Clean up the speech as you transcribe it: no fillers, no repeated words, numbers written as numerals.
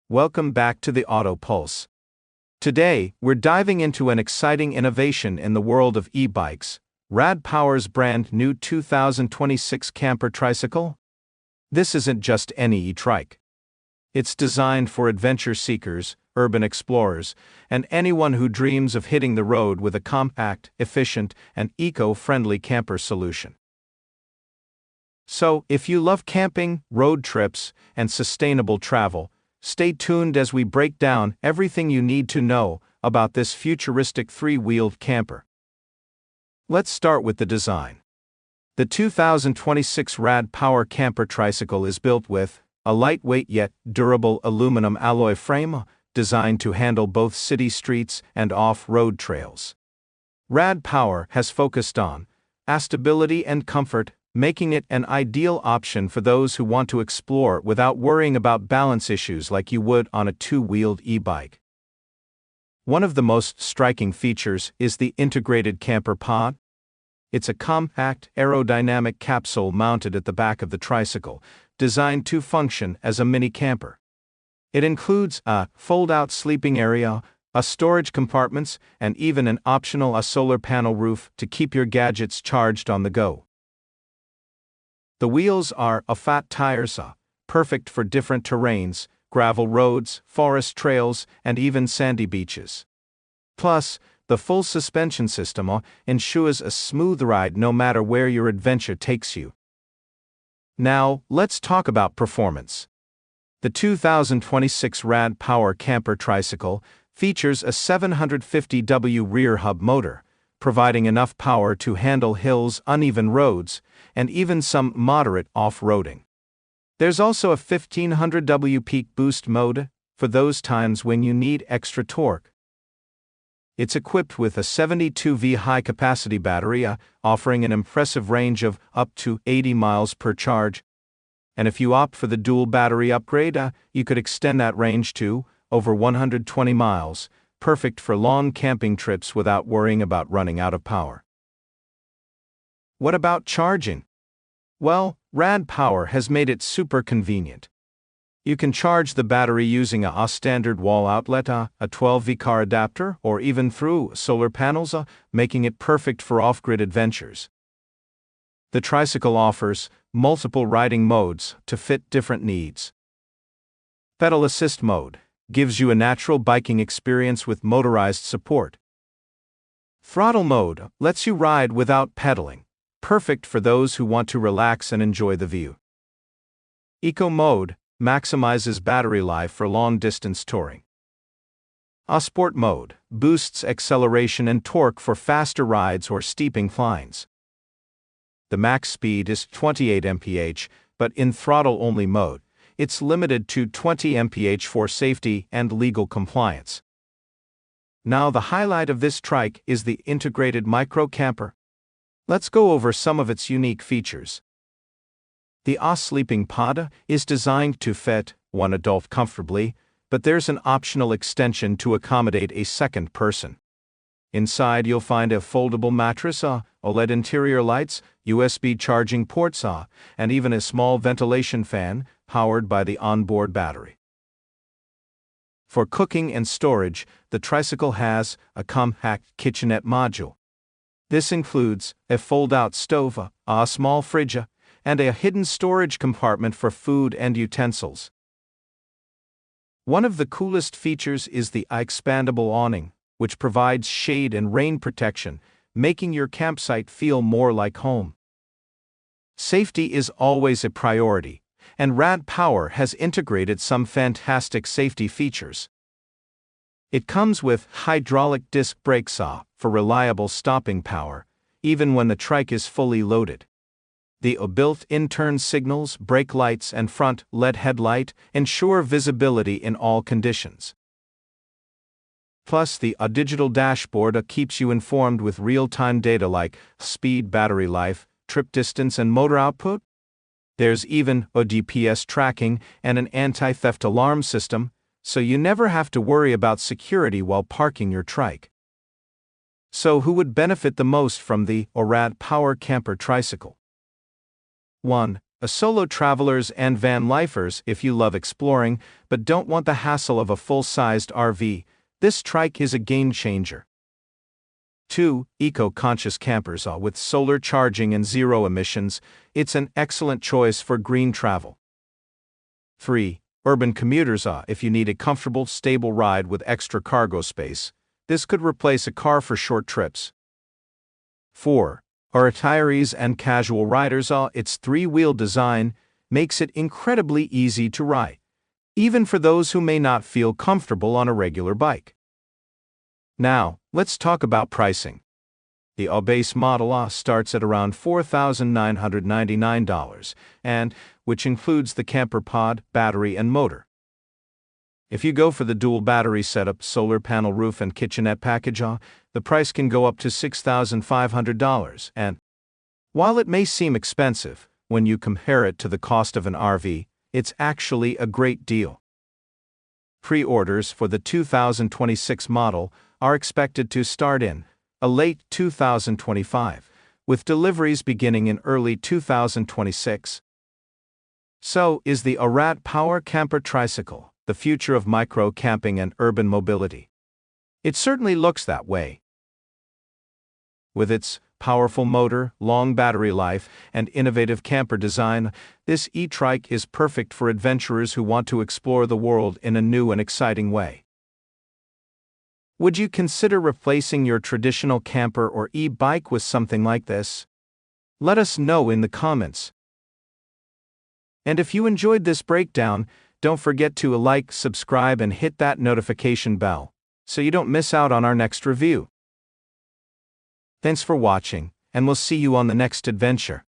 Welcome back to the Auto Pulse. Today, we're diving into an exciting innovation in the world of e-bikes, Rad Power's brand new 2026 camper tricycle. This isn't just any e-trike. It's designed for adventure seekers, urban explorers, and anyone who dreams of hitting the road with a compact, efficient, and eco-friendly camper solution. So, if you love camping, road trips, and sustainable travel, stay tuned as we break down everything you need to know about this futuristic three-wheeled camper. Let's start with the design. The 2026 Rad Power Camper Tricycle is built with a lightweight yet durable aluminum alloy frame designed to handle both city streets and off-road trails. Rad Power has focused on stability and comfort, making it an ideal option for those who want to explore without worrying about balance issues like you would on a two-wheeled e-bike. One of the most striking features is the integrated camper pod. It's a compact, aerodynamic capsule mounted at the back of the tricycle, designed to function as a mini camper. It includes a fold-out sleeping area, a storage compartments, and even an optional solar panel roof to keep your gadgets charged on the go. The wheels are fat tires, perfect for different terrains, gravel roads, forest trails, and even sandy beaches. Plus, the full suspension system ensures a smooth ride no matter where your adventure takes you. Now, let's talk about performance. The 2026 Rad Power Camper Tricycle features a 750W rear hub motor, providing enough power to handle hills, uneven roads, and even some moderate off-roading. There's also a 1500W peak boost mode for those times when you need extra torque. It's equipped with a 72V high-capacity battery, offering an impressive range of up to 80 miles per charge. And if you opt for the dual battery upgrade, you could extend that range to over 120 miles, perfect for long camping trips without worrying about running out of power. What about charging? Well, Rad Power has made it super convenient. You can charge the battery using a standard wall outlet, a 12V car adapter, or even through solar panels, making it perfect for off-grid adventures. The tricycle offers multiple riding modes to fit different needs. Pedal assist mode gives you a natural biking experience with motorized support. Throttle mode lets you ride without pedaling, perfect for those who want to relax and enjoy the view. Eco mode maximizes battery life for long-distance touring. Sport mode boosts acceleration and torque for faster rides or steeping climbs. The max speed is 28 mph, but in throttle-only mode, it's limited to 20 mph for safety and legal compliance. Now the highlight of this trike is the integrated micro camper. Let's go over some of its unique features. The sleeping pod is designed to fit one adult comfortably, but there's an optional extension to accommodate a second person. Inside you'll find a foldable mattress, OLED interior lights, USB charging ports, and even a small ventilation fan powered by the onboard battery. For cooking and storage, the tricycle has a compact kitchenette module. This includes a fold-out stove, a small fridge, and a hidden storage compartment for food and utensils. One of the coolest features is the Expandable awning, which provides shade and rain protection, making your campsite feel more like home. Safety is always a priority, and Rad Power has integrated some fantastic safety features. It comes with hydraulic disc brakes for reliable stopping power, even when the trike is fully loaded. The built-in turn signals, brake lights, and front LED headlight ensure visibility in all conditions. Plus, the digital dashboard keeps you informed with real-time data like speed, battery life, trip distance, and motor output. There's even a GPS tracking and an anti-theft alarm system, so you never have to worry about security while parking your trike. So who would benefit the most from the Rad Power Camper Tricycle? 1. A solo travelers and van lifers if you love exploring but don't want the hassle of a full-sized RV, this trike is a game changer. 2. Eco-conscious campers with solar charging and zero emissions, it's an excellent choice for green travel. 3. Urban commuters if you need a comfortable, stable ride with extra cargo space, this could replace a car for short trips. 4. Retirees and casual riders its three-wheel design makes it incredibly easy to ride, even for those who may not feel comfortable on a regular bike. Now, let's talk about pricing. The base model starts at around $4,999, and which includes the camper pod, battery, and motor. If you go for the dual battery setup, solar panel roof, and kitchenette package, the price can go up to $6,500, and while it may seem expensive, when you compare it to the cost of an RV, it's actually a great deal. Pre-orders for the 2026 model are expected to start in late 2025, with deliveries beginning in early 2026. So, is the Rad Power Camper Tricycle the future of micro-camping and urban mobility? It certainly looks that way. With its powerful motor, long battery life, and innovative camper design, this e-trike is perfect for adventurers who want to explore the world in a new and exciting way. Would you consider replacing your traditional camper or e-bike with something like this? Let us know in the comments. And if you enjoyed this breakdown, don't forget to like, subscribe, and hit that notification bell, so you don't miss out on our next review. Thanks for watching, and we'll see you on the next adventure.